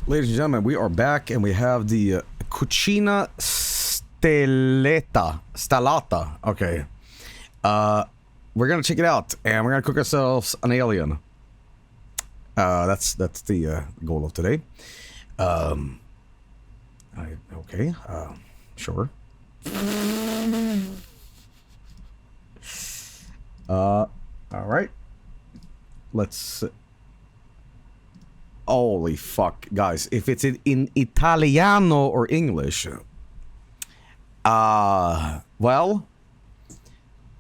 Ladies and gentlemen, we are back and we have the Cucina Stellata. Okay. We're gonna check it out and we're gonna cook ourselves an alien. That's the goal of today. Okay. Sure. All right. Let's. Holy fuck, guys! If it's in Italiano or English, well,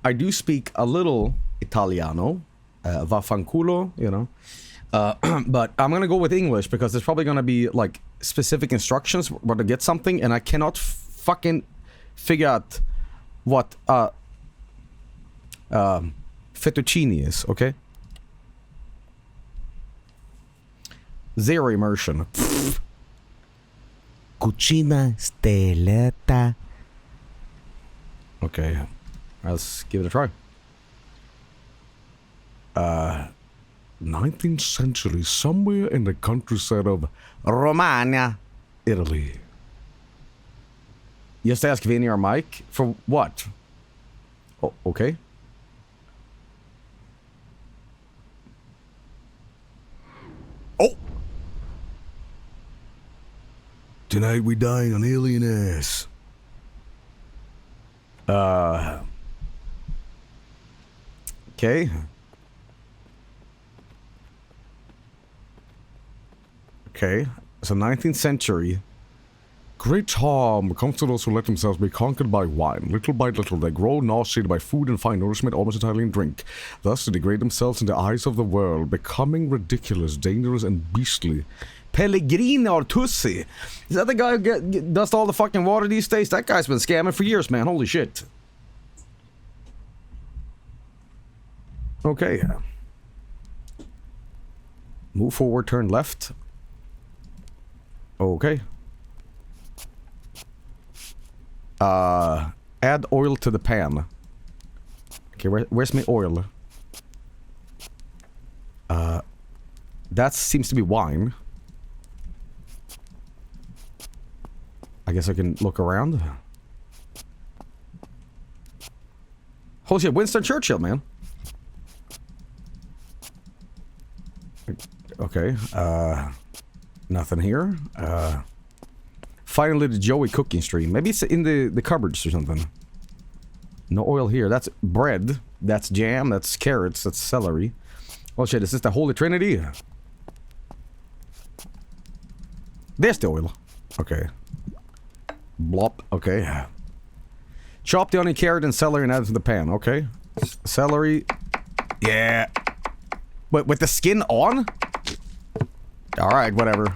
I do speak a little Italiano, vaffanculo, you know. But I'm gonna go with English because there's probably gonna be like specific instructions where to get something, and I cannot fucking figure out what fettuccine is. Okay. Zero immersion. Cucina Stellata. Okay, let's give it a try. 19th century, somewhere in the countryside of Romagna, Italy. Just ask Vinny or Mike for what? Oh, okay. Oh! Tonight we dine on alien ass. Okay. Okay. So 19th century. Great harm comes to those who let themselves be conquered by wine. Little by little they grow nauseated by food and find nourishment almost entirely in drink. Thus they degrade themselves in the eyes of the world, becoming ridiculous, dangerous, and beastly. Pellegrino or Tussi. Is that the guy who does all the fucking water these days? That guy's been scamming for years, man. Holy shit. Okay. Move forward, turn left. Okay. Add oil to the pan. Okay, where's my oil? That seems to be wine. I guess I can look around. Holy shit, Winston Churchill, man. Okay, nothing here. Finally the Joey cooking stream. Maybe it's in the cupboards or something. No oil here. That's bread. That's jam. That's carrots. That's celery. Oh shit, is this the Holy Trinity? There's the oil. Okay. Blop. Okay. Chop the onion, carrot, and celery and add it to the pan. Okay. Celery. Yeah. Wait, with the skin on? Alright, whatever.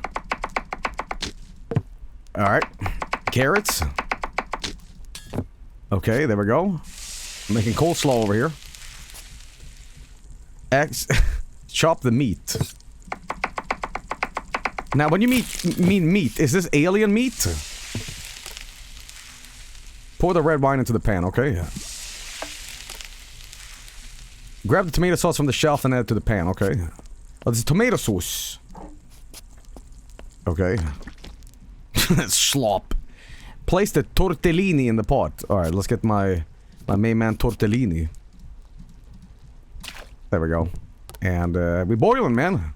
Alright. Carrots. Okay, there we go. I'm making coleslaw over here. Chop the meat. Now, when you mean meat, is this alien meat? Pour the red wine into the pan, okay? Grab the tomato sauce from the shelf and add it to the pan, okay? Oh, this is tomato sauce. Okay. Slop. Place the tortellini in the pot. Alright, let's get my main man tortellini. There we go. And we're boiling, man.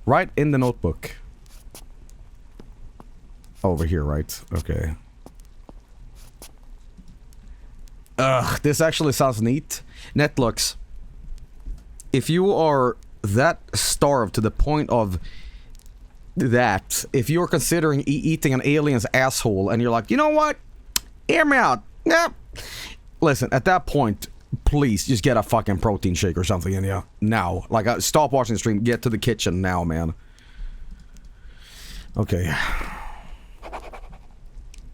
Right in the notebook. Over here, right? Okay. Ugh, this actually sounds neat. Netlux, if you are that starved to the point of that, if you're considering eating an alien's asshole and you're like, you know what? Hear me out. Yep. Listen, at that point, please just get a fucking protein shake or something in you. Now. Like, stop watching the stream. Get to the kitchen now, man. Okay.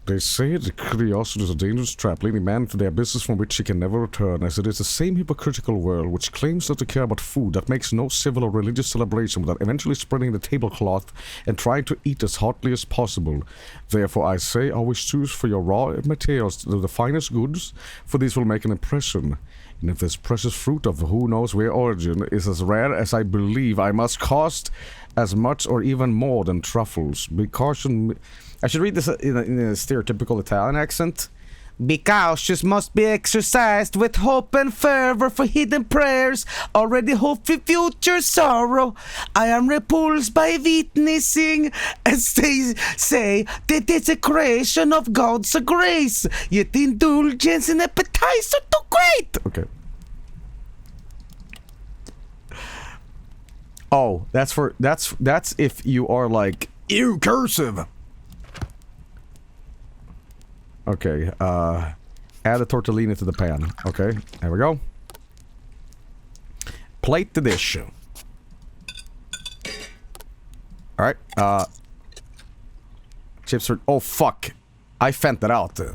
They say that curiosity is a dangerous trap, leading man into their business from which he can never return, as it is the same hypocritical world which claims not to care about food, that makes no civil or religious celebration without eventually spreading the tablecloth and trying to eat as heartily as possible. Therefore I say, always choose for your raw materials the finest goods, for these will make an impression. And if this precious fruit of who knows where origin is as rare as I believe, I must cost as much or even more than truffles. Be caution. I should read this in a stereotypical Italian accent. Be cautious must be exercised with hope and fervor for hidden prayers. Already hope for future sorrow. I am repulsed by witnessing and say that it's a creation of God's grace. Yet indulgence and appetites are too great. Okay. Oh, that's if you are like ew cursive. Okay, add the tortellini to the pan. Okay, there we go. Plate the dish. Alright, chips are... Oh, fuck. I fent it out. Okay,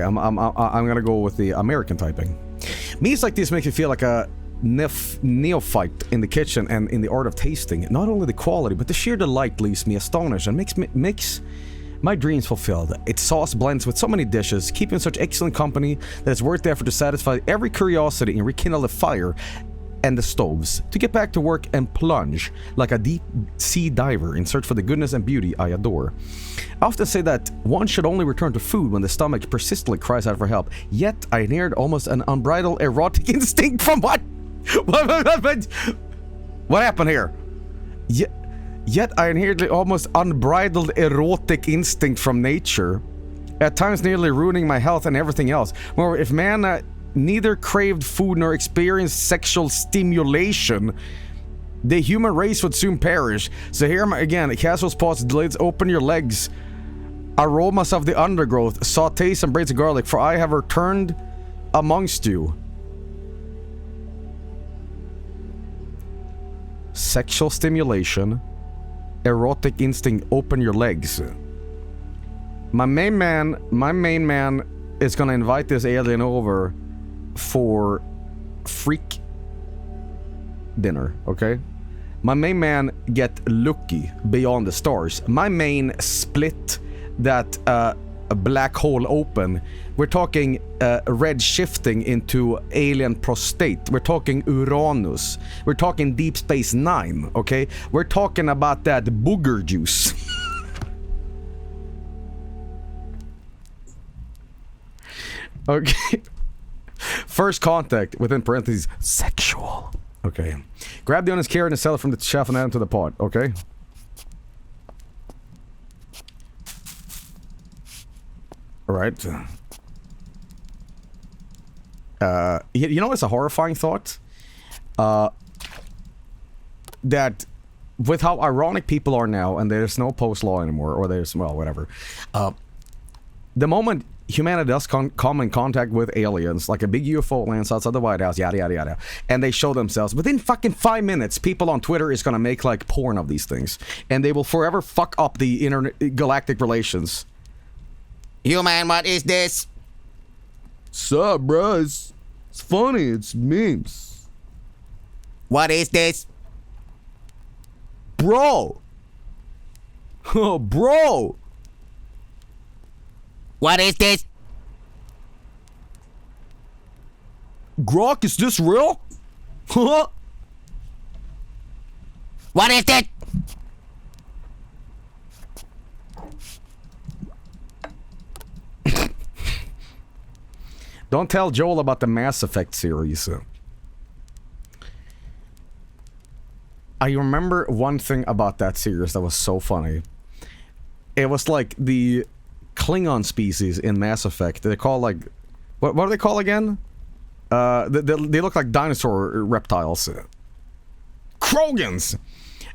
I'm gonna go with the American typing. Meats like this make you feel like a neophyte in the kitchen and in the art of tasting. Not only the quality, but the sheer delight leaves me astonished and makes my dreams fulfilled. Its sauce blends with so many dishes, keeping such excellent company that it's worth the effort to satisfy every curiosity and rekindle the fire and the stoves, to get back to work and plunge like a deep sea diver in search for the goodness and beauty I adore. I often say that one should only return to food when the stomach persistently cries out for help, yet I inherit almost an unbridled erotic instinct from what? What happened here? Yet I inherit the almost unbridled erotic instinct from nature, at times nearly ruining my health and everything else. Moreover, if man neither craved food nor experienced sexual stimulation, the human race would soon perish. So here again, casual spots, lids, open your legs, aromas of the undergrowth, sautés and braids of garlic, for I have returned amongst you. Sexual stimulation, erotic instinct, open your legs. My main man is gonna invite this alien over for freak dinner, okay? My main man get lucky beyond the stars. My main split that a black hole open. We're talking red shifting into alien prostate. We're talking Uranus. We're talking Deep Space Nine, okay? We're talking about that booger juice. Okay. First contact, within parentheses, sexual. Okay. Grab the onions, carrot, and sell it from the shelf and add them to the pot, okay? Alright. You know what's a horrifying thought? That with how ironic people are now, and there's no post-law anymore, or there's, well, whatever. The moment humanity does come in contact with aliens, like a big UFO lands outside the White House, yada yada yada, and they show themselves, within fucking 5 minutes, people on Twitter is gonna make like porn of these things, and they will forever fuck up the galactic relations. Human, what is this? Sup, bro? It's funny. It's memes. What is this? Bro. Oh, bro. What is this? Grok, is this real? Huh? What is it? Don't tell Joel about the Mass Effect series. I remember one thing about that series that was so funny. It was like the Klingon species in Mass Effect. They call like... What do they call again? They look like dinosaur reptiles. Krogans!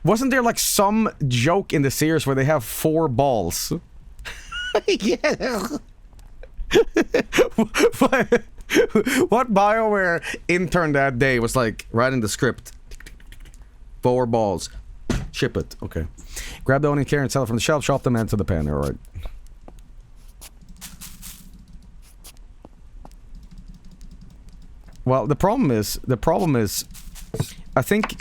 Wasn't there like some joke in the series where they have 4 balls? Yeah. What BioWare intern that day was like writing the script? 4 balls. Ship it. Okay. Grab the onion, carrot, and sell it from the shelf. Shop them into the pan. Alright. Well, the problem is, I think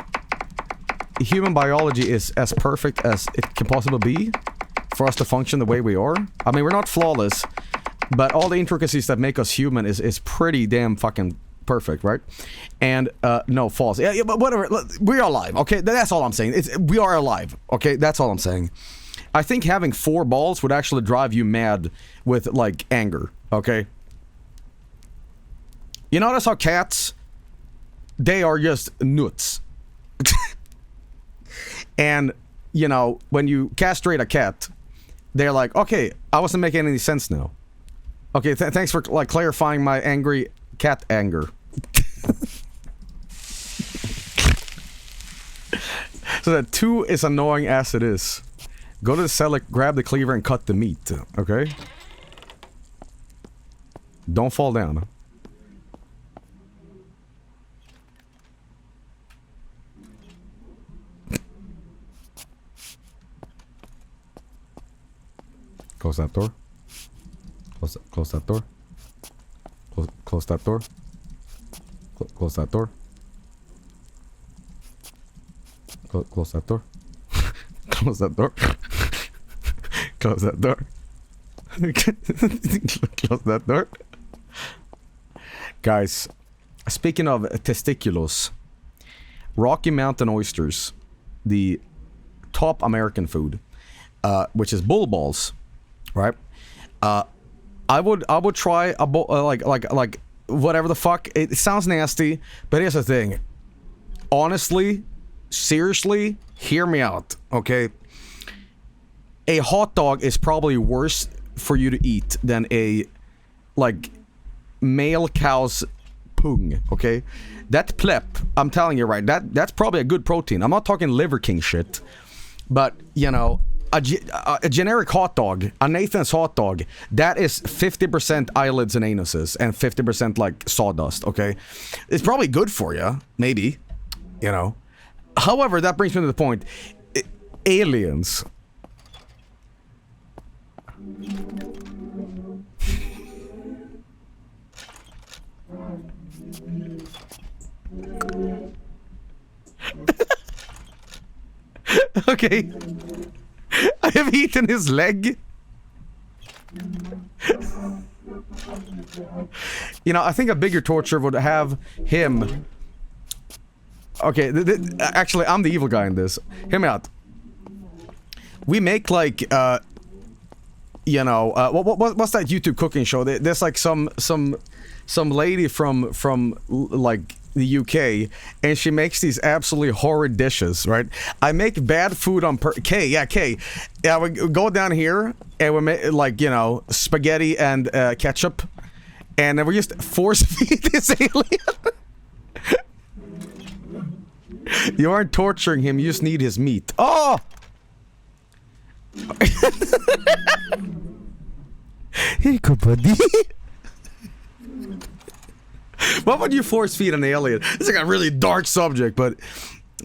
human biology is as perfect as it can possibly be for us to function the way we are. I mean, we're not flawless, but all the intricacies that make us human is pretty damn fucking perfect, right? And no, false. Yeah, but whatever. We are alive. Okay, that's all I'm saying. We are alive. Okay, that's all I'm saying. I think having 4 balls would actually drive you mad with like anger. Okay. You notice how cats, they are just nuts. And, you know, when you castrate a cat, they're like, okay, I wasn't making any sense now. Okay, thanks for like clarifying my angry cat anger. So that 2 is annoying as it is. Go to the cellar, grab the cleaver, and cut the meat. Okay? Don't fall down. Close that door. Close that door. Close that door. Close that door. Close that door. Close that door. Close that door. Close that door. Guys, speaking of testiculos, Rocky Mountain oysters, the top American food, which is bull balls, right? I would try a like whatever the fuck. It sounds nasty, but here's the thing. Honestly, seriously, hear me out, okay? A hot dog is probably worse for you to eat than a like male cow's pung, okay? That plep, I'm telling you right, that's probably a good protein. I'm not talking Liver King shit, but you know, a generic hot dog, a Nathan's hot dog, that is 50% eyelids and anuses and 50% like sawdust, okay? It's probably good for you, maybe, you know. However, that brings me to the point. Aliens. Okay. I have eaten his leg. You know, I think a bigger torture would have him. Okay, actually, I'm the evil guy in this. Hear me out. We make like, you know, what's that YouTube cooking show? There's like some lady from like the UK, and she makes these absolutely horrid dishes, right? I make bad food on K. Yeah, we go down here and we make like, you know, spaghetti and ketchup, and then we just force feed this alien. You aren't torturing him, you just need his meat. Oh! Here you go, buddy. What would you force feed an alien? It's like a really dark subject, but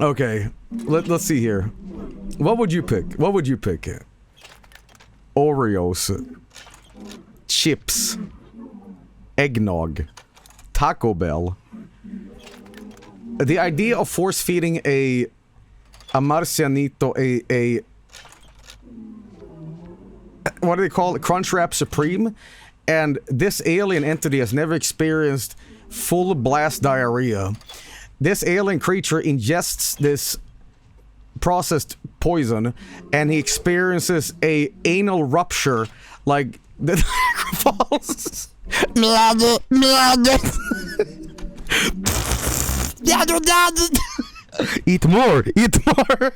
okay. Let's see here. What would you pick? What would you pick? Oreos, chips, eggnog, Taco Bell. The idea of force feeding a marcianito, a what do they call it? Crunchwrap Supreme, and this alien entity has never experienced full blast diarrhea. This alien creature ingests this processed poison, and he experiences a anal rupture, like the falls. Eat more, eat more.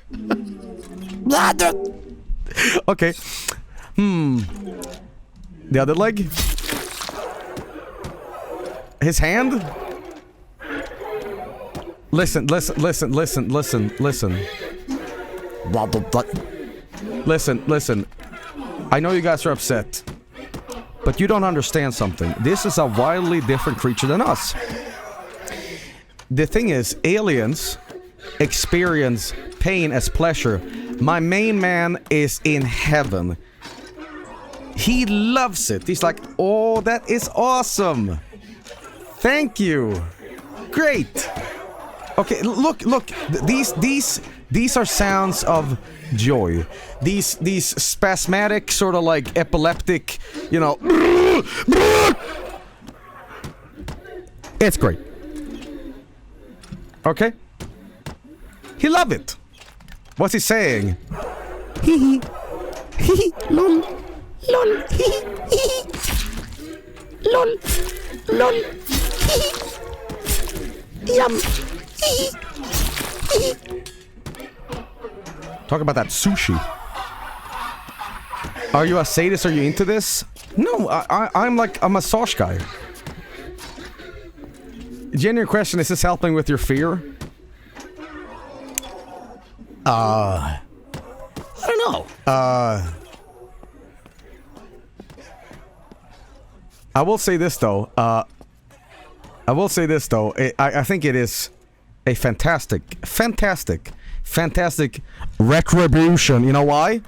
Okay. The other leg. His hand. Listen. Listen. I know you guys are upset, but you don't understand something. This is a wildly different creature than us. The thing is, aliens experience pain as pleasure. My main man is in heaven. He loves it. He's like, oh, that is awesome. Thank you. Great. Okay, look. These are sounds of joy. These spasmodic, sort of like epileptic, you know. It's great. Okay. He love it. What's he saying? Hee hee. Hee hee. Lol. Lol. Hee hee. Lol. Lol. Hee hee. Yum. Hee hee. Talk about that sushi. Are you a sadist? Are you into this? No, I'm like a massage guy. Genuine question, is this helping with your fear? I don't know. I will say this though. I think it is a fantastic retribution. You know why?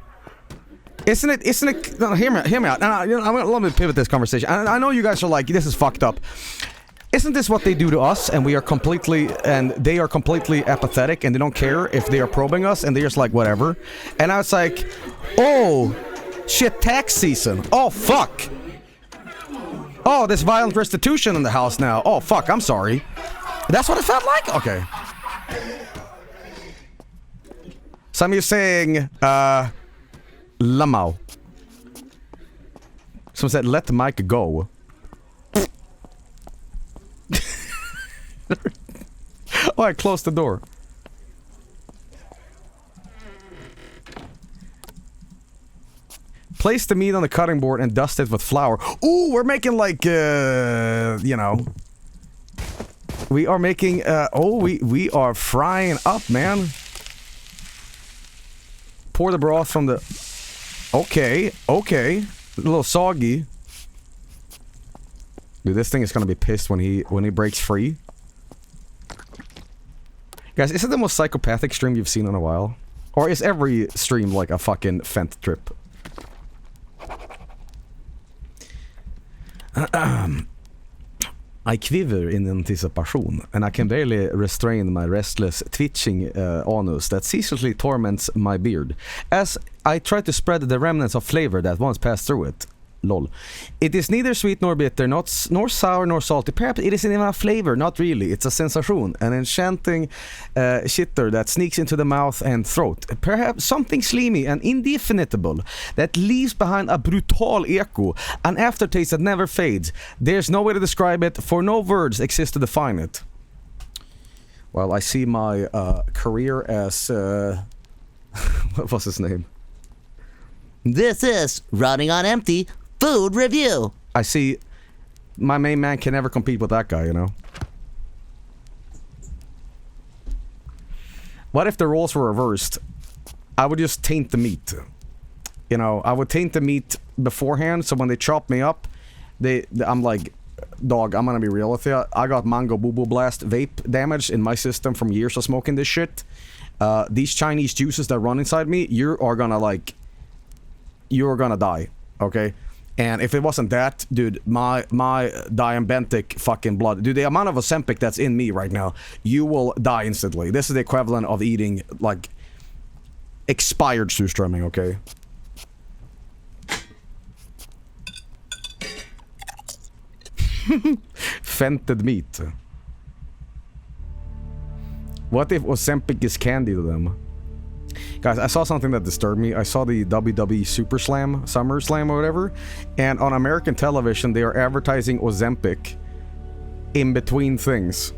Isn't it? No, hear me out. Let me pivot this conversation. I know you guys are like, this is fucked up. Isn't this what they do to us? And they are completely apathetic, and they don't care if they are probing us, and they're just like, whatever. And I was like, oh, shit, tax season. Oh, fuck. Oh, there's violent restitution in the house now. Oh, fuck, I'm sorry. That's what it felt like? Okay. Some of you saying, Lamau. Someone said, let the mic go. Oh, I closed the door. Place the meat on the cutting board and dust it with flour. Ooh, we're making like, you know. We are making, we are frying up, man. Pour the broth from the... Okay. A little soggy. Dude, this thing is gonna be pissed when he breaks free. Guys, is it the most psychopathic stream you've seen in a while? Or is every stream like a fucking fent trip? I quiver in anticipation, and I can barely restrain my restless, twitching anus that ceaselessly torments my beard, as I try to spread the remnants of flavor that once passed through it. Lol. It is neither sweet nor bitter, nor sour nor salty. Perhaps it isn't even a flavor, not really. It's a sensation, an enchanting shitter that sneaks into the mouth and throat. Perhaps something slimy and indefinable that leaves behind a brutal echo, an aftertaste that never fades. There's no way to describe it, for no words exist to define it. Well, I see my career as... what was his name? This is Running on Empty Food Review. I see my main man can never compete with that guy, you know? What if the roles were reversed? I would just taint the meat. You know, I would taint the meat beforehand, so when they chop me up, I'm like, dog, I'm gonna be real with you. I got Mango Boo Boo Blast vape damage in my system from years of smoking this shit. These Chinese juices that run inside me, you're gonna die, okay? And if it wasn't that, dude, my diabetic fucking blood, dude, the amount of Ozempic that's in me right now, you will die instantly. This is the equivalent of eating, like, expired surströmming, okay? Fented meat. What if Ozempic is candy to them? Guys, I saw something that disturbed me. I saw the WWE Super Slam, Summer Slam or whatever, and on American television they are advertising Ozempic in between things.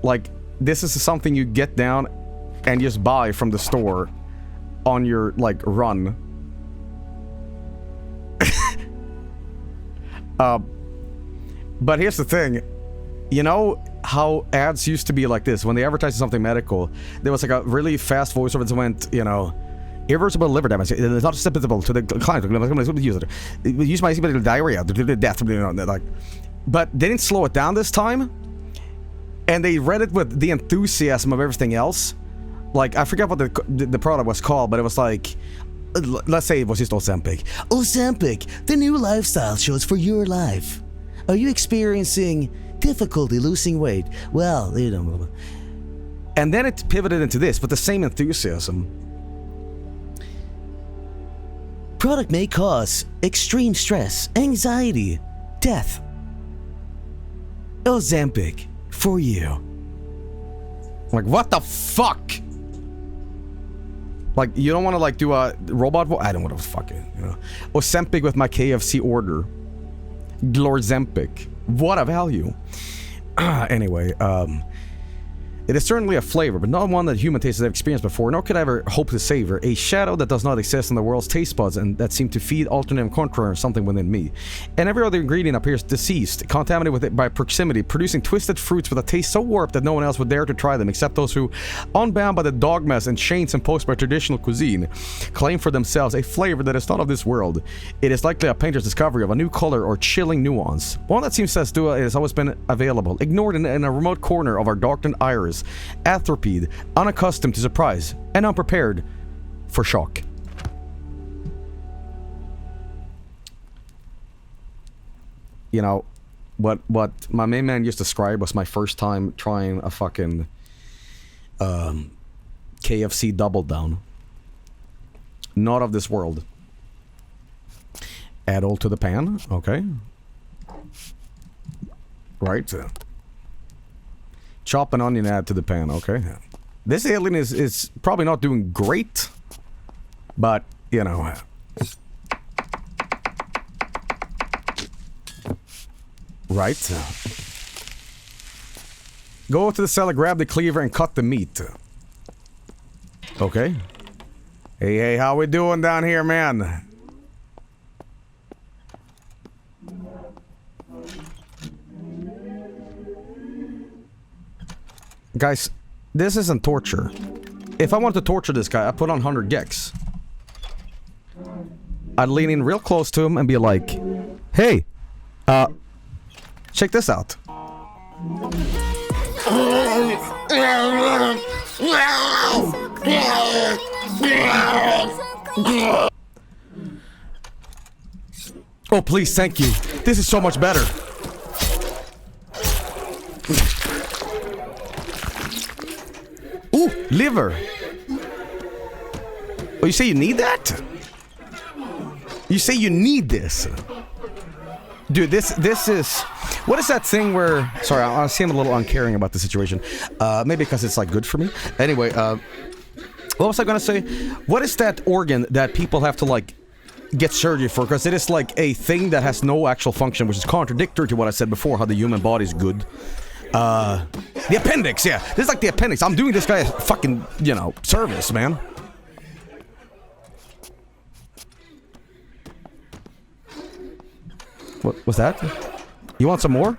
Like, this is something you get down and just buy from the store on your, like, run. But here's the thing. You know how ads used to be like this? When they advertised something medical, there was like a really fast voiceover that went, you know, irreversible liver damage. It is not susceptible to the client. Use my diarrhea, death, you know, like. But they didn't slow it down this time, and they read it with the enthusiasm of everything else. Like, I forget what the product was called, but it was like, let's say it was just Ozempic, the new lifestyle choice for your life. Are you experiencing Difficulty losing weight. Well, you know. And then it pivoted into this with the same enthusiasm. Product may cause extreme stress, anxiety, death. Ozempic for you. I'm like, what the fuck? Like, you don't want to like do a robot I don't want to fucking, you know. Ozempic with my KFC order. Glorzempic. What a value. Anyway, it is certainly a flavor, but not one that human tastes have experienced before, nor could I ever hope to savor. A shadow that does not exist in the world's taste buds and that seem to feed alternative contra or something within me. And every other ingredient appears deceased, contaminated with it by proximity, producing twisted fruits with a taste so warped that no one else would dare to try them except those who, unbound by the dogmas and chains imposed by traditional cuisine, claim for themselves a flavor that is not of this world. It is likely a painter's discovery of a new color or chilling nuance. One that seems as though it has always been available, ignored in a remote corner of our darkened iris, atrophied, unaccustomed to surprise, and unprepared for shock. You know, what my main man used to describe was my first time trying a fucking KFC Double Down. Not of this world. Add all to the pan, okay. Right. Chop an onion, add to the pan, okay. This alien is probably not doing great, but, you know. Right. Go to the cellar, grab the cleaver, and cut the meat. Okay. Hey, how we doing down here, man? Guys, this isn't torture. If I want to torture this guy, I put on 100 gex. I'd lean in real close to him and be like, hey, check this out. Oh, please, thank you. This is so much better. Ooh, liver. Oh, you say you need that? You say you need this? Dude, this is... What is that thing where... Sorry, I seem a little uncaring about the situation. Maybe because it's, like, good for me. Anyway, what was I gonna say? What is that organ that people have to, like, get surgery for? Because it is, like, a thing that has no actual function, which is contradictory to what I said before, how the human body is good. The appendix, yeah. This is like the appendix. I'm doing this guy a fucking, you know, service, man. What was that? You want some more?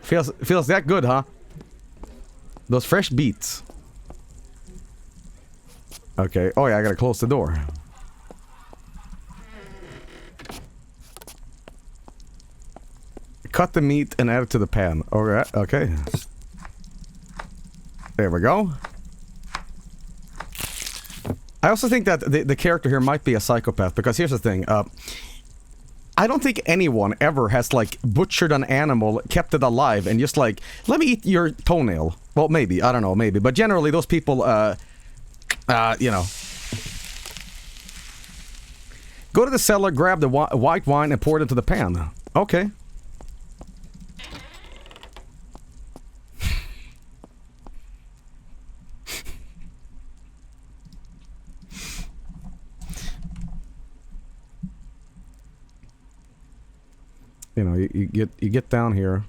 Feels that good, huh? Those fresh beets. Okay. Oh yeah, I gotta close the door. Cut the meat and add it to the pan. Alright, okay. There we go. I also think that the character here might be a psychopath, because here's the thing. I don't think anyone ever has, like, butchered an animal, kept it alive, and just like, let me eat your toenail. Well, maybe. I don't know, maybe. But generally, those people, you know. Go to the cellar, grab the white wine, and pour it into the pan. Okay. You know, you get down here,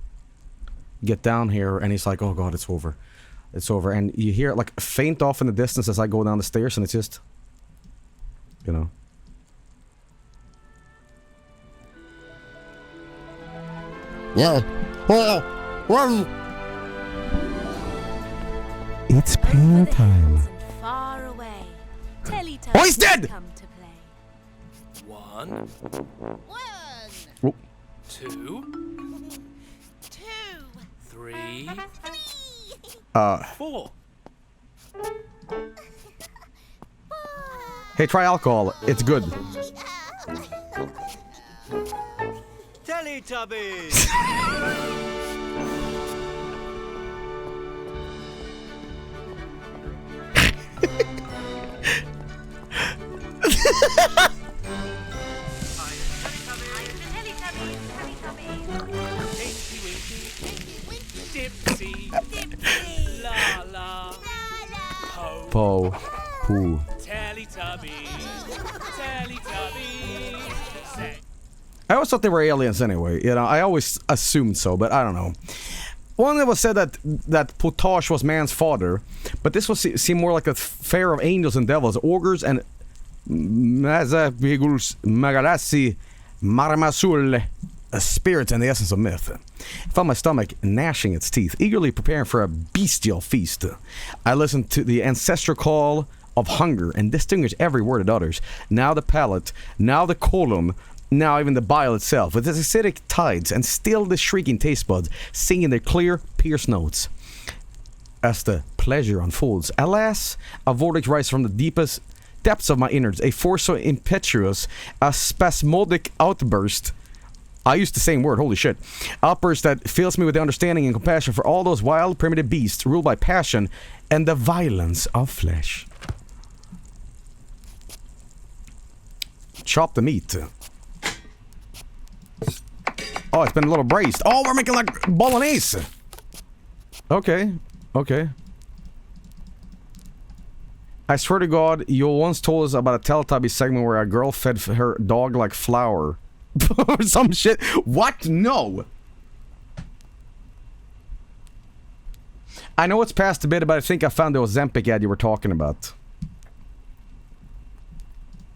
and he's like, oh god, it's over. It's over. And you hear it like faint off in the distance as I go down the stairs, and it's just, you know. Yeah. It's pain time. Far away. Oh, he's dead! Come to play. One. Oh. 2. 3. 4. Hey, try alcohol. It's good. Teletubbies! Dipsy. La la. Po. Poo. Teletubbies. Teletubbies. Say. I always thought they were aliens anyway. You know, I always assumed so, but I don't know. One that was said that Potage was man's father, but this was seemed more like a fair of angels and devils, ogres and Mazabigurs Magarasi Marmasul, spirits and the essence of myth. I felt my stomach gnashing its teeth, eagerly preparing for a bestial feast. I listened to the ancestral call of hunger and distinguished every word it utters. Now the palate, now the colon, now even the bile itself, with its acidic tides, and still the shrieking taste buds, singing their clear, pierced notes. As the pleasure unfolds, alas, a vortex rises from the deepest depths of my innards, a force so impetuous, a spasmodic outburst. I used the same word, holy shit. Outburst that fills me with the understanding and compassion for all those wild, primitive beasts ruled by passion and the violence of flesh. Chop the meat. Oh, it's been a little braised. Oh, we're making like bolognese. Okay. Okay. I swear to God, you once told us about a Teletubby segment where a girl fed her dog like flour. Or some shit. What? No. I know it's past a bit, but I think I found the Ozempic ad you were talking about.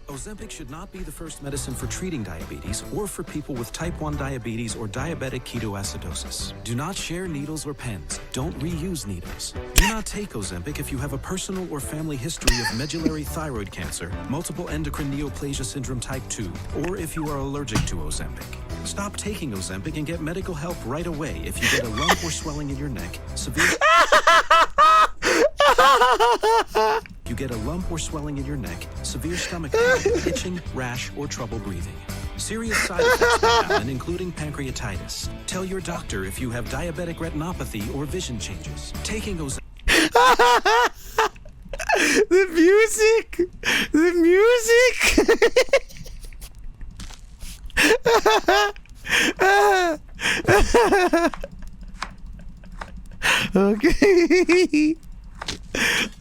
Ozempic should not be the first medicine for treating diabetes or for people with type 1 diabetes or diabetic ketoacidosis. Do not share needles or pens. Don't reuse needles. Do not take Ozempic if you have a personal or family history of medullary thyroid cancer, multiple endocrine neoplasia syndrome type 2, or if you are allergic to Ozempic. Stop taking Ozempic and get medical help right away if you get a lump or swelling in your neck, severe... You get a lump or swelling in your neck, severe stomach pain, itching, rash, or trouble breathing. Serious side effects may happen, including pancreatitis. Tell your doctor if you have diabetic retinopathy or vision changes. Taking Ozempic... The music! The music! Okay.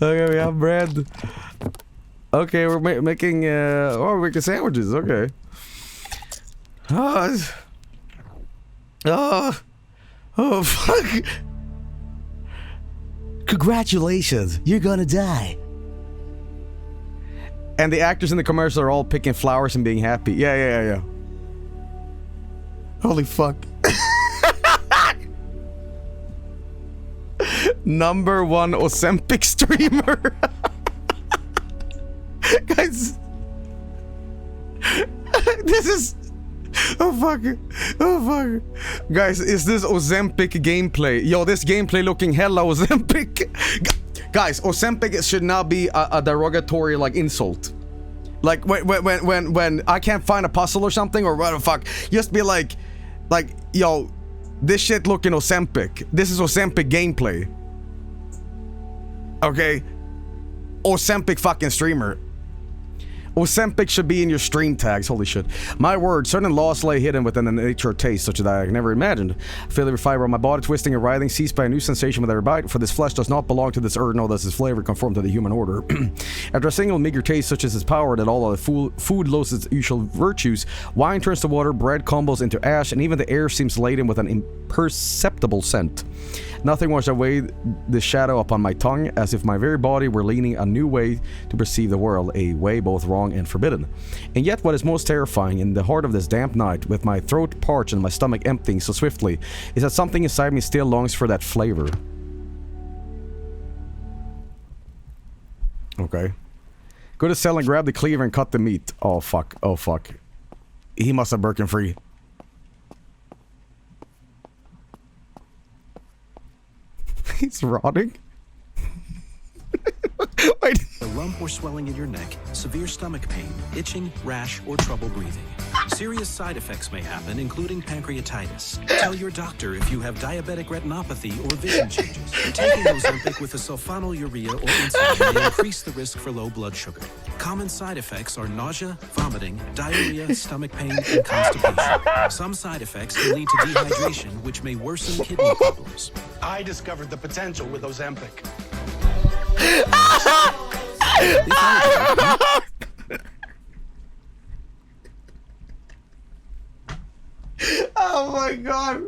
Okay, we have bread. Okay, we're making we're making sandwiches. Okay. Oh, fuck. Congratulations, you're gonna die. And the actors in the commercial are all picking flowers and being happy. Yeah. Holy fuck. Number one Ozempic streamer. Guys. This is... Oh fuck. Guys, is this Ozempic gameplay? Yo, this gameplay looking hella Ozempic. Guys, Ozempic should not be a derogatory like insult. Like when I can't find a puzzle or something or what the fuck, just be like, yo, this shit looking Ozempic. This is Ozempic gameplay. Okay? Ozempic fucking streamer. Ozempic should be in your stream tags, holy shit. My word, certain laws lay hidden within the nature of taste, such that I never imagined. I feel every fiber of my body twisting and writhing, seized by a new sensation with every bite, for this flesh does not belong to this earth, nor does its flavor conform to the human order. After a single meager taste such as its power that all other food loses its usual virtues, wine turns to water, bread crumbles into ash, and even the air seems laden with an imperceptible scent. Nothing was away the shadow upon my tongue, as if my very body were leaning a new way to perceive the world, a way both wrong and forbidden. And yet what is most terrifying in the heart of this damp night, with my throat parched and my stomach emptying so swiftly, is that something inside me still longs for that flavor. Okay. Go to cell and grab the cleaver and cut the meat. Oh fuck, oh fuck. He must have broken free. He's rotting. Wait. A lump lump or swelling in your neck, severe stomach pain, itching, rash, or trouble breathing. Serious side effects may happen, including pancreatitis. Tell your doctor if you have diabetic retinopathy or vision changes. Taking Ozempic with a sulfonylurea or insulin may increase the risk for low blood sugar. Common side effects are nausea, vomiting, diarrhea, stomach pain, and constipation. Some side effects can lead to dehydration, which may worsen kidney problems. I discovered the potential with Ozempic. Oh my god.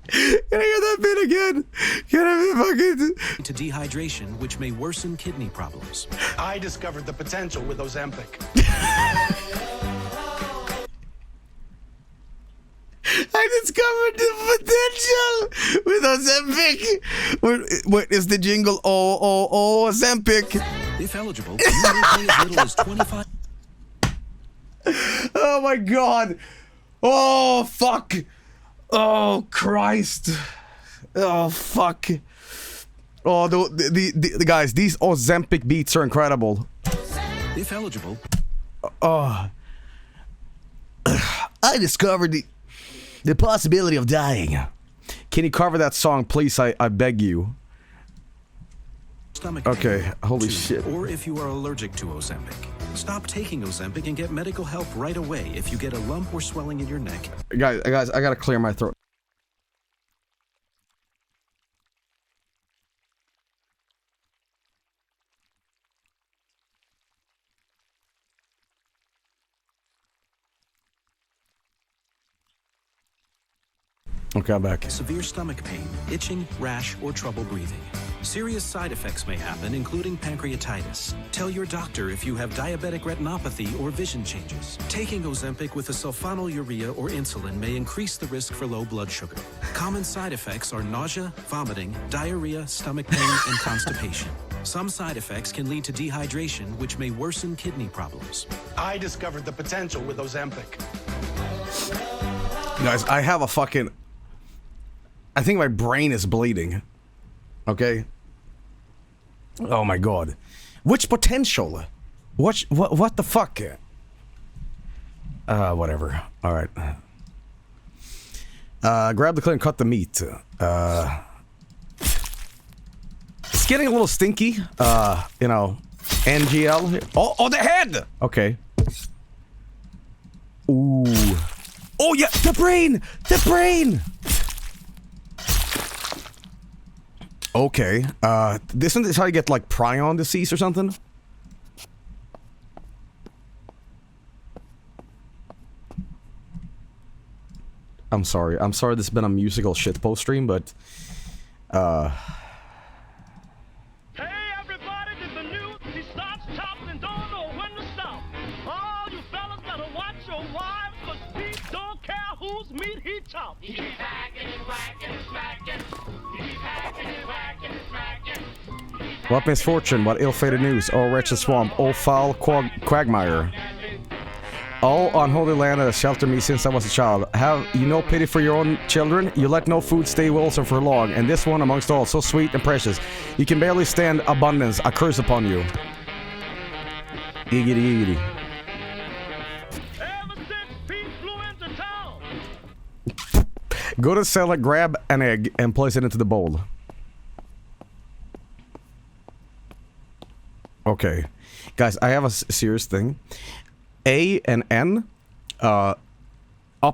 Can I hear that bit again? Can I fucking... To dehydration, which may worsen kidney problems. I discovered the potential with Ozempic. I discovered the potential with Ozempic. What is the jingle? Oh, Ozempic. If eligible, you may pay as little as 25. Oh my god. Oh, fuck. Oh, Christ. Oh, fuck. Oh, the guys, these Ozempic beats are incredible. If eligible. I discovered the possibility of dying. Can you cover that song, please? I beg you. Stomach Okay, pain, holy too, shit. Or if you are allergic to Ozempic. Stop taking Ozempic and get medical help right away if you get a lump or swelling in your neck. Guys, I gotta clear my throat. Okay, I'm back. Severe stomach pain, itching, rash, or trouble breathing. Serious side effects may happen, including pancreatitis. Tell your doctor if you have diabetic retinopathy or vision changes. Taking Ozempic with a sulfonylurea or insulin may increase the risk for low blood sugar. Common side effects are nausea, vomiting, diarrhea, stomach pain, and constipation. Some side effects can lead to dehydration, which may worsen kidney problems. I discovered the potential with Ozempic. Guys, I have a fucking... I think my brain is bleeding. Okay? Oh my god. Which potential? What the fuck? Whatever. Alright. Grab the clip and cut the meat. It's getting a little stinky. You know, NGL. Oh, the head! Okay. Ooh. Oh yeah, the brain! The brain! Okay, isn't this how you get, like, prion disease or something? I'm sorry this has been a musical shitpost stream, but, Hey everybody, did the news? He starts chopping and don't know when to stop. All you fellas better watch your wives, cause Pete don't care whose meat he chops. He keeps hacking and whacking and smacking. He keeps hacking and whacking and smacking. what misfortune, what ill-fated news, oh wretched swamp, oh foul quagmire. All unholy land that has sheltered me since I was a child. Have you no pity for your own children? You let no food stay wholesome for long, and this one amongst all, so sweet and precious. You can barely stand abundance, a curse upon you. Giggity giggity. Ever since Pete flew into town. Go to cellar, grab an egg, and place it into the bowl. Okay. Guys, I have a serious thing. A and N, up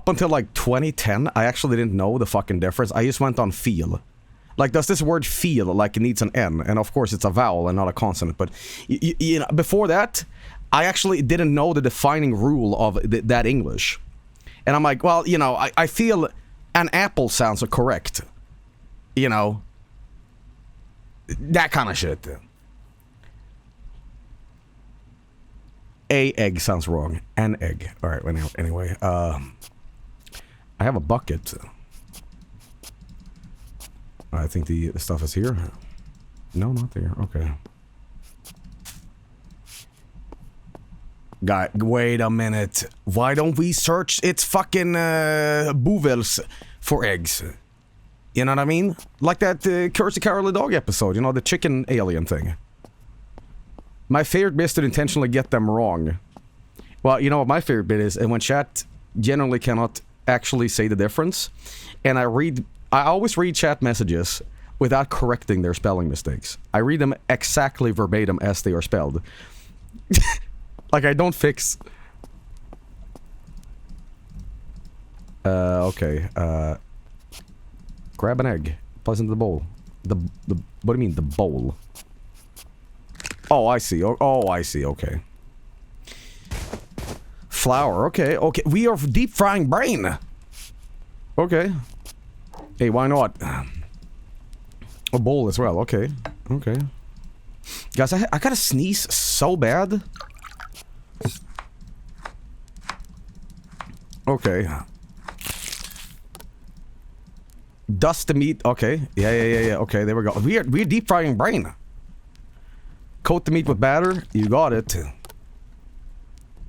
until like 2010, I actually didn't know the fucking difference. I just went on feel. Like, does this word feel like it needs an N? And of course it's a vowel and not a consonant, but you know, before that, I actually didn't know the defining rule of that English. And I'm like, well, you know, I feel an apple sounds correct. You know, that kind of shit. A egg sounds wrong. An egg. Alright, anyway. I have a bucket. I think the stuff is here. No, not there. Okay. Guy, wait a minute. Why don't we search its fucking boovels for eggs? You know what I mean? Like that Curse the Cowardly Dog episode, you know, the chicken alien thing. My favorite bit is to intentionally get them wrong. Well, you know what my favorite bit is? And when chat generally cannot actually say the difference, and I always read chat messages without correcting their spelling mistakes. I read them exactly verbatim as they are spelled. Like, I don't fix... okay, grab an egg, place into the bowl. The what do you mean, the bowl? Oh, I see. Oh, I see, okay. Flour, okay, okay. We are deep frying brain! Okay. Hey, why not? A bowl as well, okay. Okay. Guys, I gotta sneeze so bad. Okay. Dust the meat. Okay. Yeah. Okay, there we go. We're deep frying brain. Coat the meat with batter. You got it.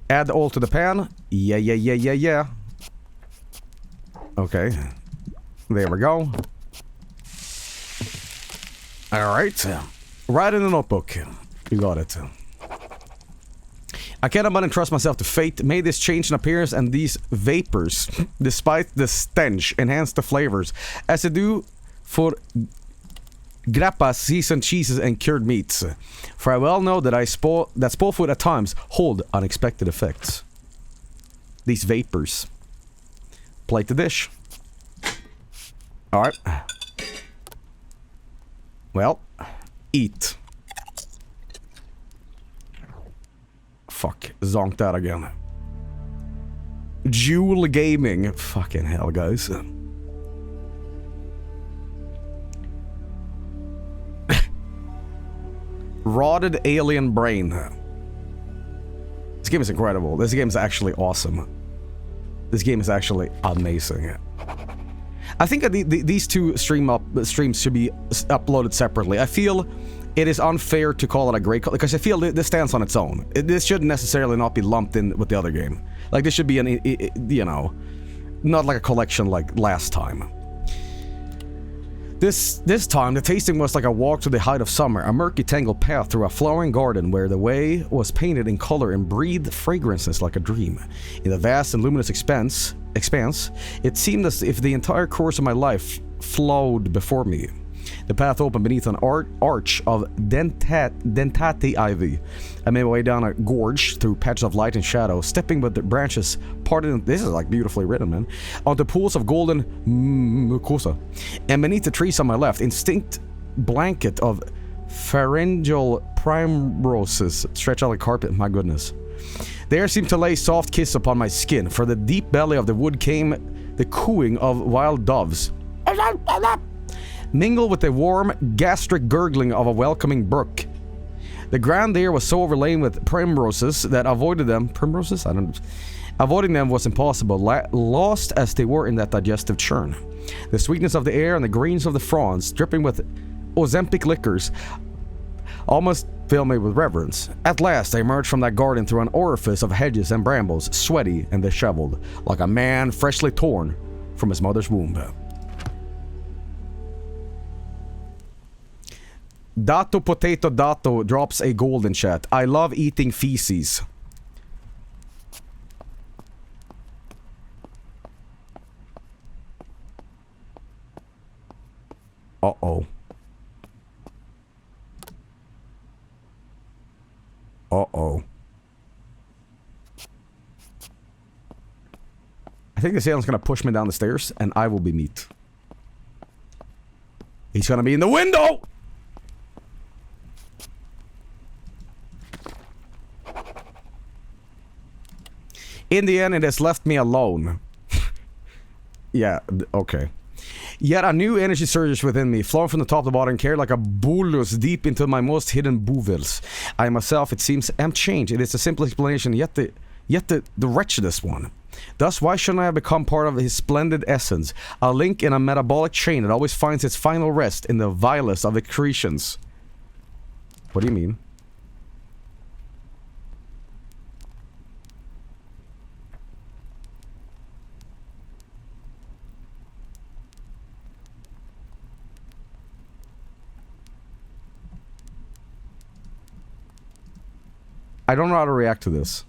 Add all to the pan. Yeah. Okay. There we go. Alright. Write in the notebook. You got it. I cannot but entrust myself to fate. May this change in appearance and these vapors, despite the stench, enhance the flavors, as they do for grappas, seasoned cheeses, and cured meats. For I well know that spoil food at times hold unexpected effects. These vapors. Plate the dish. Alright. Well, eat. Fuck, zonked that again. Jewel Gaming. Fucking hell, guys. Rotted alien brain. This game is incredible. This game is actually awesome. This game is actually amazing. I think these two streams should be uploaded separately. I feel it is unfair to call it a great call, because I feel this stands on its own. This should necessarily not be lumped in with the other game. Like, this should be an, you know, not like a collection like last time. This time, the tasting was like a walk to the height of summer, a murky tangled path through a flowering garden where the way was painted in color and breathed fragrances like a dream. In the vast and luminous expanse, it seemed as if the entire course of my life flowed before me. The path opened beneath an arch of dentate ivy. I made my way down a gorge through patches of light and shadow, stepping with the branches parted. This is like beautifully written, man. Onto pools of golden mucosa. And beneath the trees on my left, instinct blanket of pharyngeal primroses stretched out like carpet. My goodness. The air seemed to lay soft kiss upon my skin. From the deep belly of the wood came the cooing of wild doves, mingled with the warm, gastric gurgling of a welcoming brook. The ground there was so overlain with primroses that avoiding them was impossible, lost as they were in that digestive churn. The sweetness of the air and the greens of the fronds, dripping with Ozempic liquors, almost filled me with reverence. At last, I emerged from that garden through an orifice of hedges and brambles, sweaty and disheveled, like a man freshly torn from his mother's womb. Dato Potato Dato drops a golden chat. I love eating feces. Uh-oh. Uh-oh. I think the alien's gonna push me down the stairs, and I will be meat. He's gonna be in the window! In the end, it has left me alone. Yeah, okay. Yet a new energy surges within me, flowing from the top to bottom, carried like a bolus deep into my most hidden bowels. I myself, it seems, am changed. It is a simple explanation, yet the wretchedest one. Thus, why shouldn't I have become part of his splendid essence, a link in a metabolic chain that always finds its final rest in the vilest of excretions? What do you mean? I don't know how to react to this.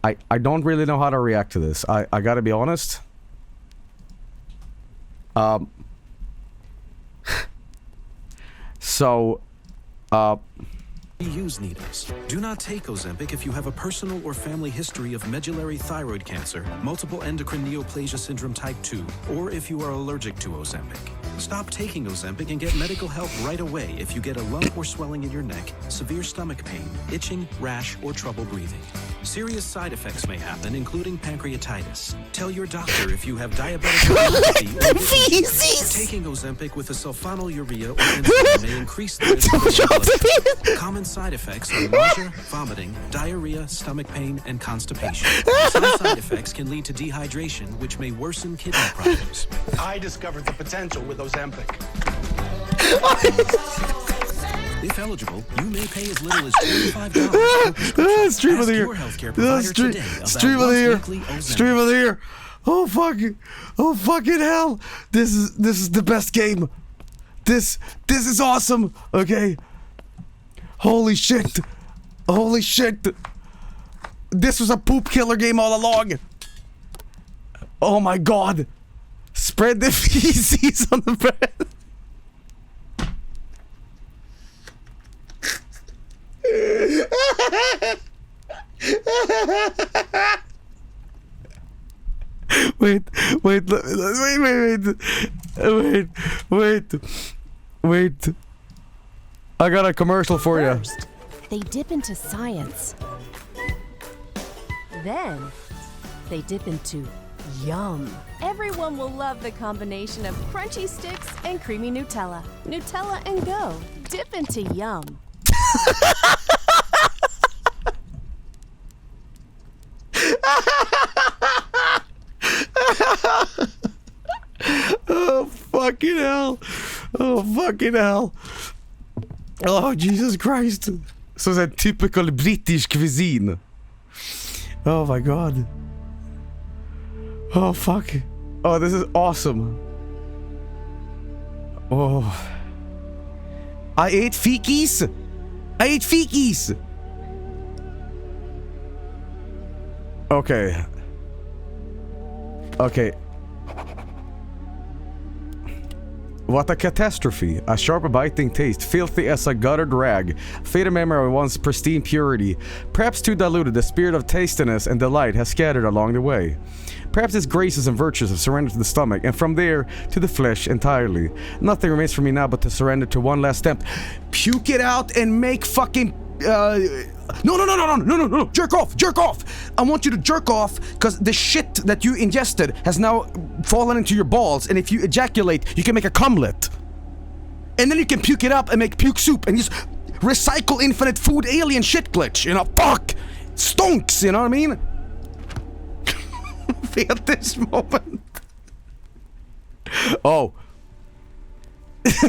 I don't really know how to react to this. I gotta be honest. So, Use needles. Do not take Ozempic if you have a personal or family history of medullary thyroid cancer, multiple endocrine neoplasia syndrome type 2, or if you are allergic to Ozempic. Stop taking Ozempic and get medical help right away if you get a lump or swelling in your neck, severe stomach pain, itching, rash, or trouble breathing. Serious side effects may happen, including pancreatitis. Tell your doctor if you have diabetic retinopathy or disease. Taking Ozempic with a sulfonylurea or insulin may increase the risk of blood. Common side effects are nausea, vomiting, diarrhea, stomach pain, and constipation. Some side effects can lead to dehydration, which may worsen kidney problems. I discovered the potential with Ozempic. If eligible, you may pay as little as $25 per prescription. Stream of the Ask year. your healthcare provider today about Stream of the once year. weekly Ozempic. Stream of the year. Oh fucking hell! This is the best game. This is awesome. Okay. Holy shit. Holy shit. This was a poop killer game all along. Oh my god. Spread the feces on the bread. Wait. I got a commercial for you. First, they dip into science. Then, they dip into yum. Everyone will love the combination of crunchy sticks and creamy Nutella. Nutella and go. Dip into yum. Oh fucking hell. Oh fucking hell. Oh Jesus Christ. So it's a typical British cuisine. Oh my god. Oh fuck. Oh, this is awesome. Oh. I ate fikis. Okay. What a catastrophe. A sharp biting taste, filthy as a guttered rag. Faded memory of once pristine purity. Perhaps too diluted, the spirit of tastiness and delight has scattered along the way. Perhaps its graces and virtues have surrendered to the stomach, and from there to the flesh entirely. Nothing remains for me now but to surrender to one last attempt. Puke it out and make fucking... No, jerk off. I want you to jerk off because the shit that you ingested has now fallen into your balls, and if you ejaculate, you can make a cumlet. And then you can puke it up and make puke soup and just recycle infinite food alien shit glitch, you know? Fuck! Stonks, you know what I mean? At this moment. Oh.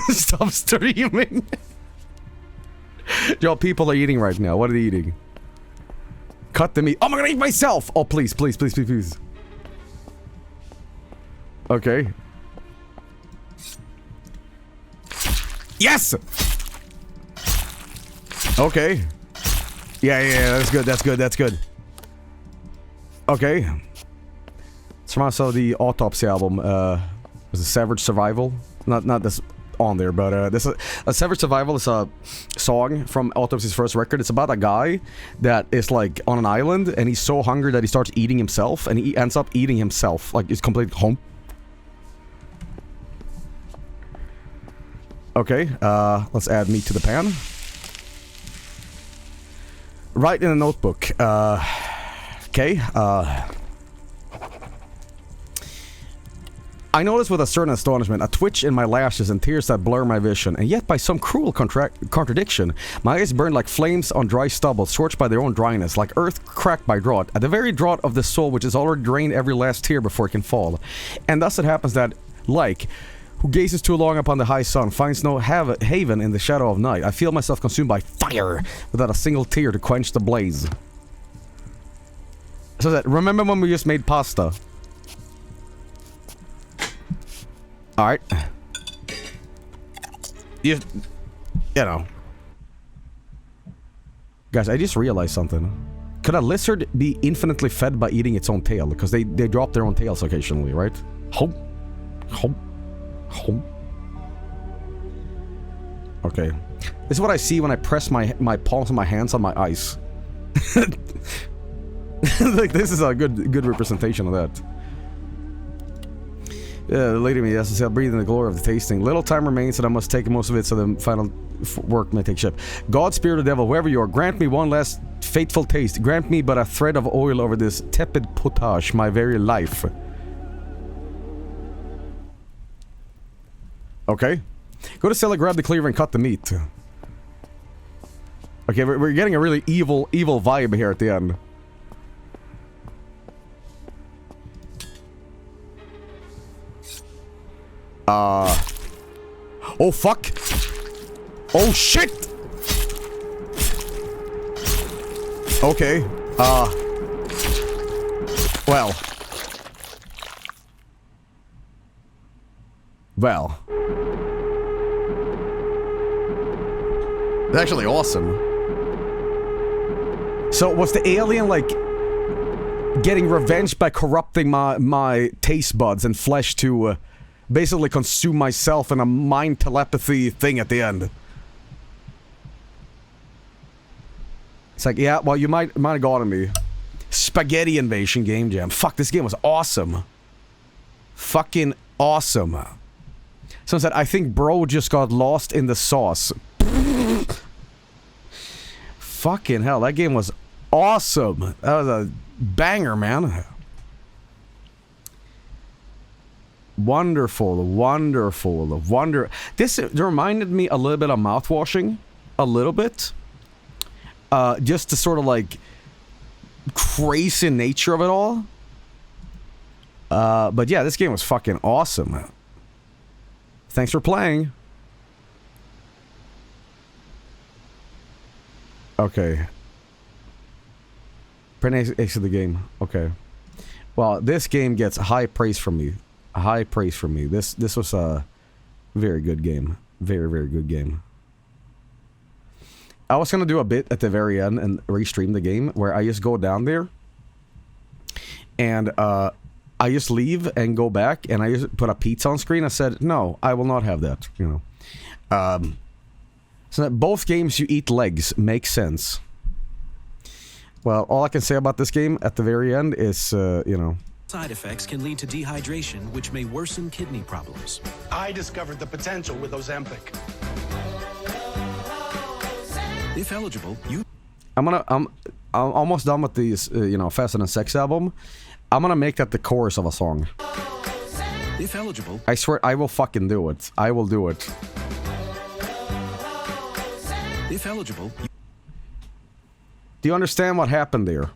Stop streaming. Yo, people are eating right now. What are they eating? Cut the meat. Oh, I'm gonna eat myself! Oh, please. Okay. Yes! Okay. Yeah, that's good. Okay. It's from also the Autopsy album, was it Savage Survival? Not this on there, but this a Savage Survival is a song from Autopsy's first record. It's about a guy that is like on an island and he's so hungry that he starts eating himself, and he ends up eating himself, like he's completely home. Okay, let's add meat to the pan. Write in a notebook. Okay, I notice with a certain astonishment a twitch in my lashes and tears that blur my vision, and yet by some cruel contradiction, my eyes burn like flames on dry stubble, scorched by their own dryness, like earth cracked by drought, at the very draught of the soul which has already drained every last tear before it can fall. And thus it happens that, like, who gazes too long upon the high sun finds no haven in the shadow of night, I feel myself consumed by fire, without a single tear to quench the blaze. So that, remember when we just made pasta? Alright. You know. Guys, I just realized something. Could a lizard be infinitely fed by eating its own tail? Because they drop their own tails occasionally, right? Home. Home. Home. Okay. This is what I see when I press my palms of my hands on my ice. Like, this is a good representation of that. Yeah, the lady me has to say, I'll breathe in the glory of the tasting. Little time remains, and I must take most of it so the final work may take shape. God, spirit, or devil, wherever you are, grant me one last fateful taste. Grant me but a thread of oil over this tepid potage, my very life. Okay. Go to cellar, grab the cleaver, and cut the meat. Okay, we're getting a really evil vibe here at the end. Oh, fuck. Oh, shit. Okay. Well. Well. It's actually awesome. So, was the alien, like, getting revenge by corrupting my taste buds and flesh to, basically consume myself in a mind telepathy thing at the end? It's like, yeah, well, you might have gotten me. Spaghetti Invasion Game Jam. Fuck, this game was awesome. Fucking awesome. Someone said, I think bro just got lost in the sauce. Fucking hell, that game was awesome. That was a banger, man. Wonderful, wonderful, This reminded me a little bit of mouthwashing. A little bit. Just the sort of, like, crazy nature of it all. But yeah, this game was fucking awesome. Thanks for playing. Okay. Ace of the game. Okay. Well, this game gets high praise from me. High praise from me. This was a very good game. Very, very good game. I was gonna do a bit at the very end and restream the game where I just go down there and I just leave and go back and I just put a pizza on screen. I said, no, I will not have that, you know. So that both games you eat legs makes sense. Well, all I can say about this game at the very end is, you know. Side effects can lead to dehydration, which may worsen kidney problems. I discovered the potential with Ozempic. If eligible, I'm almost done with these, you know, Faster Than Sex album. I'm gonna make that the chorus of a song. If eligible, I swear I will fucking do it. I will do it. If eligible, do you understand what happened there?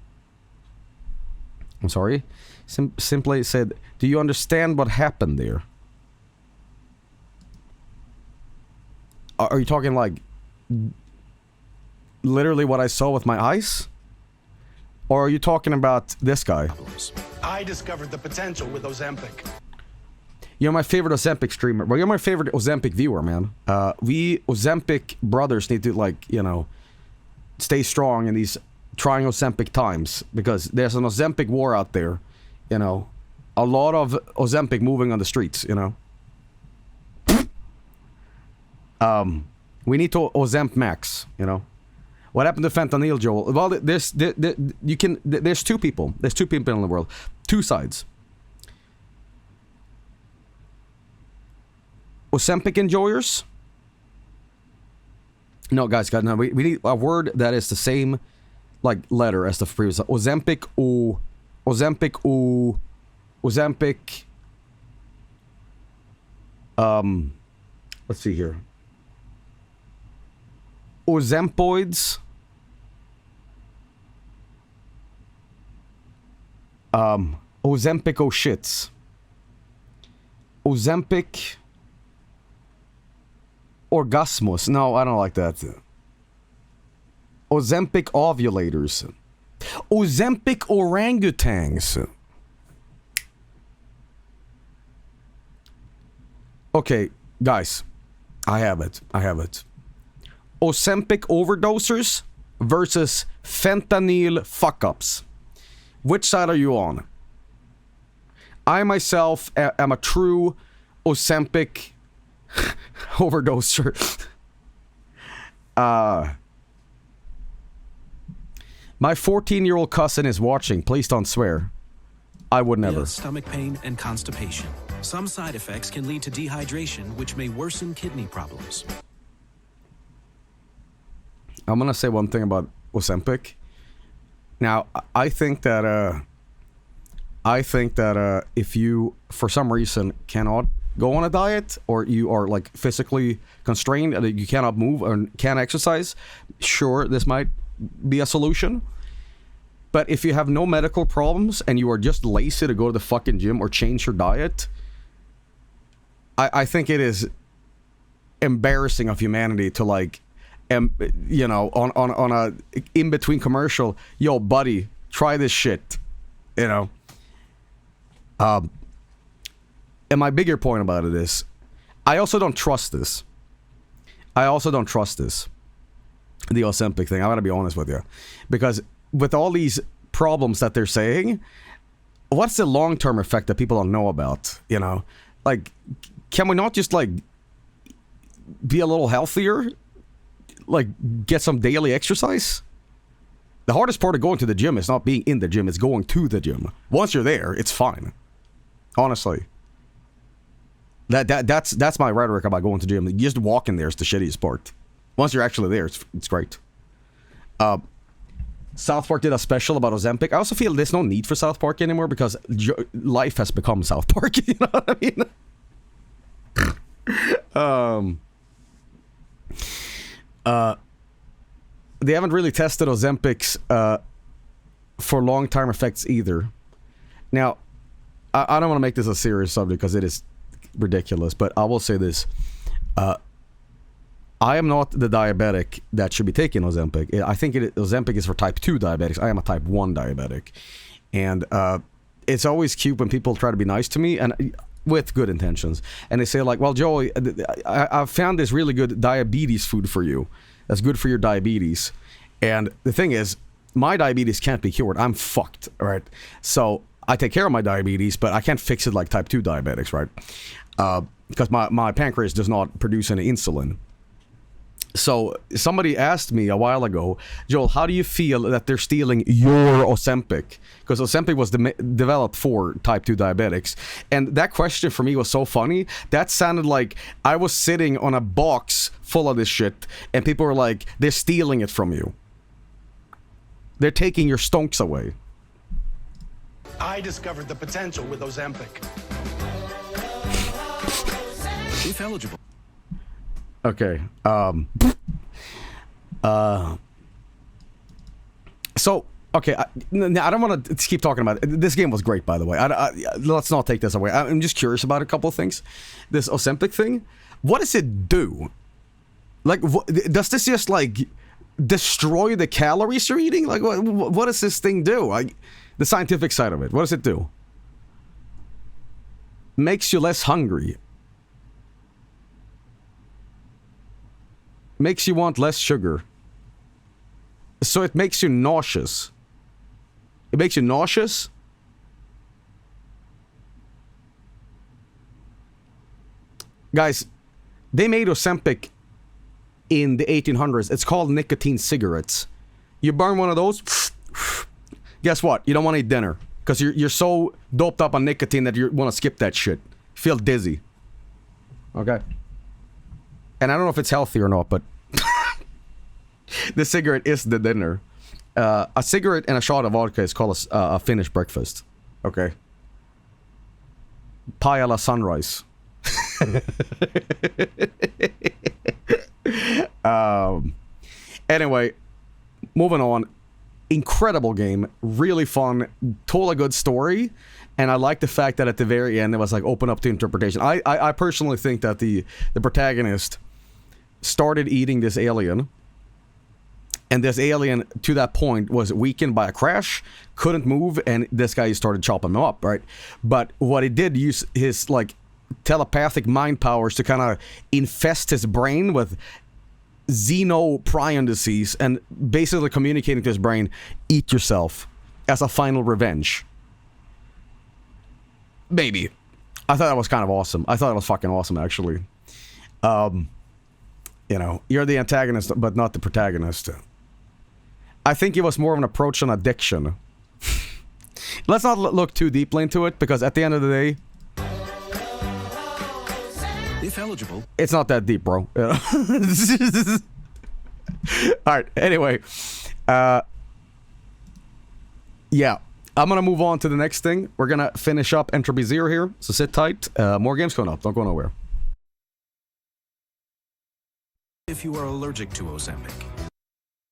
I'm sorry? Simply said, do you understand what happened there? Are you talking like literally what I saw with my eyes? Or are you talking about this guy? I discovered the potential with Ozempic. You're my favorite Ozempic streamer. Well, you're my favorite Ozempic viewer, man. We Ozempic brothers need to, like, you know, stay strong in these trying Ozempic times. Because there's an Ozempic war out there, you know. A lot of Ozempic moving on the streets, you know. We need to Ozemp max, you know. What happened to fentanyl, Joel? Well, there's two people. There's two people in the world. Two sides. Ozempic enjoyers? No, guys, no, we need a word that is the same, like, letter as the previous. Ozempic, Ozempic, Ozempic. Let's see here. Ozempoids. Ozempic shits. Ozempic orgasmus. No, I don't like that. Ozempic ovulators. Ozempic orangutans. Okay, guys. I have it. Ozempic overdosers. versus fentanyl fuck-ups. Which side are you on? I myself am a true Ozempic overdoser. My 14-year-old cousin is watching. Please don't swear. I would never. Stomach pain and constipation. Some side effects can lead to dehydration, which may worsen kidney problems. I'm gonna say one thing about Ozempic. Now, I think that if you, for some reason, cannot go on a diet, or you are like physically constrained, and you cannot move or can't exercise, sure, this might be a solution. But if you have no medical problems and you are just lazy to go to the fucking gym or change your diet, I think it is embarrassing of humanity to like, you know, on a in-between commercial, yo buddy, try this shit, you know. And my bigger point about it is, I also don't trust this. The Ozempic thing, I gotta be honest with you. Because with all these problems that they're saying, what's the long-term effect that people don't know about, you know? Like, can we not just, like, be a little healthier? Like, get some daily exercise? The hardest part of going to the gym is not being in the gym, it's going to the gym. Once you're there, it's fine. Honestly. That's my rhetoric about going to the gym. Just walking there is the shittiest part. Once you're actually there, it's great. South Park did a special about Ozempic. I also feel there's no need for South Park anymore because life has become South Park. You know what I mean? They haven't really tested Ozempics for long-term effects either. Now, I don't want to make this a serious subject because it is ridiculous, but I will say this. I am not the diabetic that should be taking Ozempic. I think Ozempic is for type 2 diabetics. I am a type 1 diabetic. And it's always cute when people try to be nice to me, and with good intentions. And they say like, well, Joey, I found this really good diabetes food for you. That's good for your diabetes. And the thing is, my diabetes can't be cured. I'm fucked, right? So I take care of my diabetes, but I can't fix it like type 2 diabetics, right? Because my pancreas does not produce any insulin. So somebody asked me a while ago, Joel, how do you feel that they're stealing your Ozempic? Because Ozempic was developed for type 2 diabetics. And that question for me was so funny. That sounded like I was sitting on a box full of this shit, and people were like, they're stealing it from you. They're taking your stonks away. I discovered the potential with Ozempic. If eligible. Okay. So, okay, I don't want to keep talking about it. This game was great, by the way. Let's not take this away. I'm just curious about a couple of things. This Ozempic thing, what does it do? Like, does this just, like, destroy the calories you're eating? Like, what does this thing do? The scientific side of it, what does it do? Makes you less hungry. Makes you want less sugar. So it makes you nauseous. It makes you nauseous? Guys, they made Ozempic in the 1800s. It's called nicotine cigarettes. You burn one of those, guess what? You don't want to eat dinner. Because you're so doped up on nicotine that you want to skip that shit. Feel dizzy. Okay? And I don't know if it's healthy or not, but the cigarette is the dinner. A cigarette and a shot of vodka is called a Finnish breakfast. Okay? Pie a la sunrise. Anyway, moving on. Incredible game, really fun, told a good story, and I like the fact that at the very end it was like open up to interpretation. I personally think that the protagonist started eating this alien, and this alien to that point was weakened by a crash, couldn't move, and this guy started chopping him up, right? But what he did, use his like telepathic mind powers to kind of infest his brain with xenoprion disease and basically communicating to his brain, eat yourself as a final revenge. Maybe. I thought that was kind of awesome. I thought it was fucking awesome, actually. You know, you're the antagonist, but not the protagonist. I think it was more of an approach on addiction. Let's not look too deeply into it, because at the end of the day, If eligible, it's not that deep, bro. Alright, anyway. Yeah. I'm gonna move on to the next thing. We're gonna finish up Entropy Zero here, so sit tight. More games coming up. Don't go nowhere. if you are allergic to Ozempic,